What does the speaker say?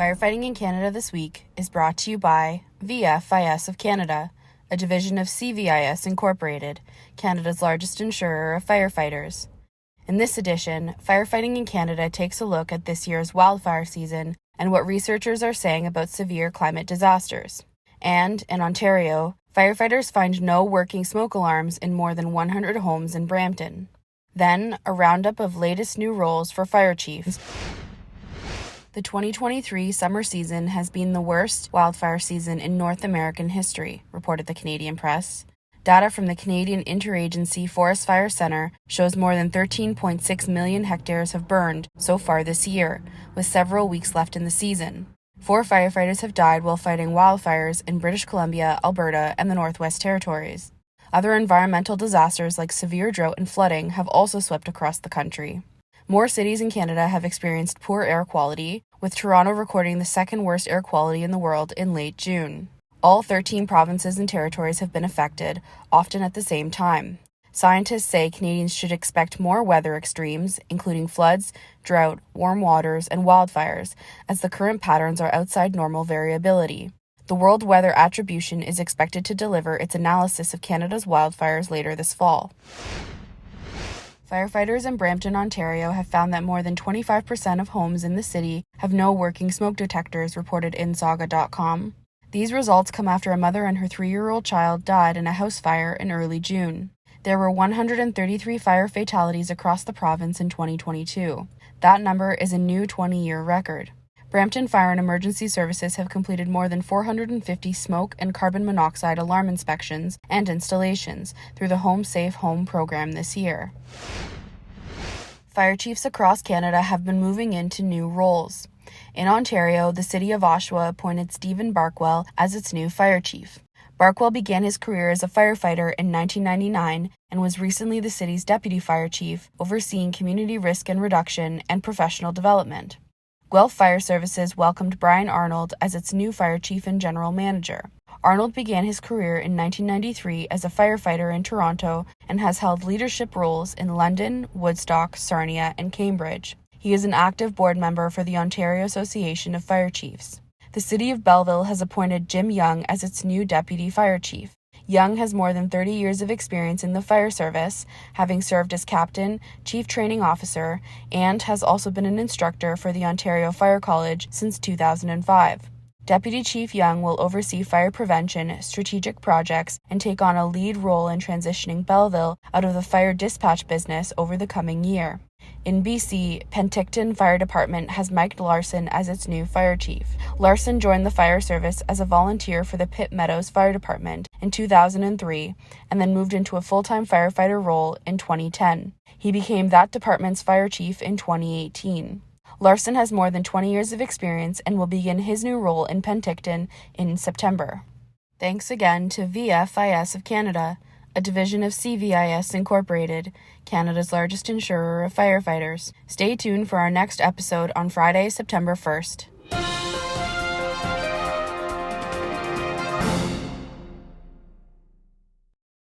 Firefighting in Canada this week is brought to you by VFIS of Canada, a division of CVIS Incorporated, Canada's largest insurer of firefighters. In this edition, Firefighting in Canada takes a look at this year's wildfire season and what researchers are saying about severe climate disasters. And, in Ontario, firefighters find no working smoke alarms in more than 100 homes in Brampton. Then, a roundup of latest new roles for fire chiefs. The 2023 summer season has been the worst wildfire season in North American history, reported the Canadian Press. Data from the Canadian Interagency Forest Fire Centre shows more than 13.6 million hectares have burned so far this year, with several weeks left in the season. 4 firefighters have died while fighting wildfires in British Columbia, Alberta, and the Northwest Territories. Other environmental disasters like severe drought and flooding have also swept across the country. More cities in Canada have experienced poor air quality, with Toronto recording the second worst air quality in the world in late June. All 13 provinces and territories have been affected, often at the same time. Scientists say Canadians should expect more weather extremes, including floods, drought, warm waters, and wildfires, as the current patterns are outside normal variability. The World Weather Attribution is expected to deliver its analysis of Canada's wildfires later this fall. Firefighters in Brampton, Ontario have found that more than 25% of homes in the city have no working smoke detectors, reported insaga.com. These results come after a mother and her 3-year-old child died in a house fire in early June. There were 133 fire fatalities across the province in 2022. That number is a new 20-year record. Brampton Fire and Emergency Services have completed more than 450 smoke and carbon monoxide alarm inspections and installations through the Home Safe Home program this year. Fire chiefs across Canada have been moving into new roles. In Ontario, the City of Oshawa appointed Stephen Barkwell as its new fire chief. Barkwell began his career as a firefighter in 1999 and was recently the city's deputy fire chief, overseeing community risk and reduction and professional development. Guelph Fire Services welcomed Brian Arnold as its new fire chief and general manager. Arnold began his career in 1993 as a firefighter in Toronto and has held leadership roles in London, Woodstock, Sarnia, and Cambridge. He is an active board member for the Ontario Association of Fire Chiefs. The City of Belleville has appointed Jim Young as its new deputy fire chief. Young has more than 30 years of experience in the fire service, having served as captain, chief training officer, and has also been an instructor for the Ontario Fire College since 2005. Deputy Chief Young will oversee fire prevention, strategic projects, and take on a lead role in transitioning Belleville out of the fire dispatch business over the coming year. In BC, Penticton Fire Department has Mike Larson as its new fire chief. Larson joined the fire service as a volunteer for the Pitt Meadows Fire Department in 2003 and then moved into a full-time firefighter role in 2010. He became that department's fire chief in 2018. Larson has more than 20 years of experience and will begin his new role in Penticton in September. Thanks again to VFIS of Canada, a division of CVIS Incorporated, Canada's largest insurer of firefighters. Stay tuned for our next episode on Friday, September 1st.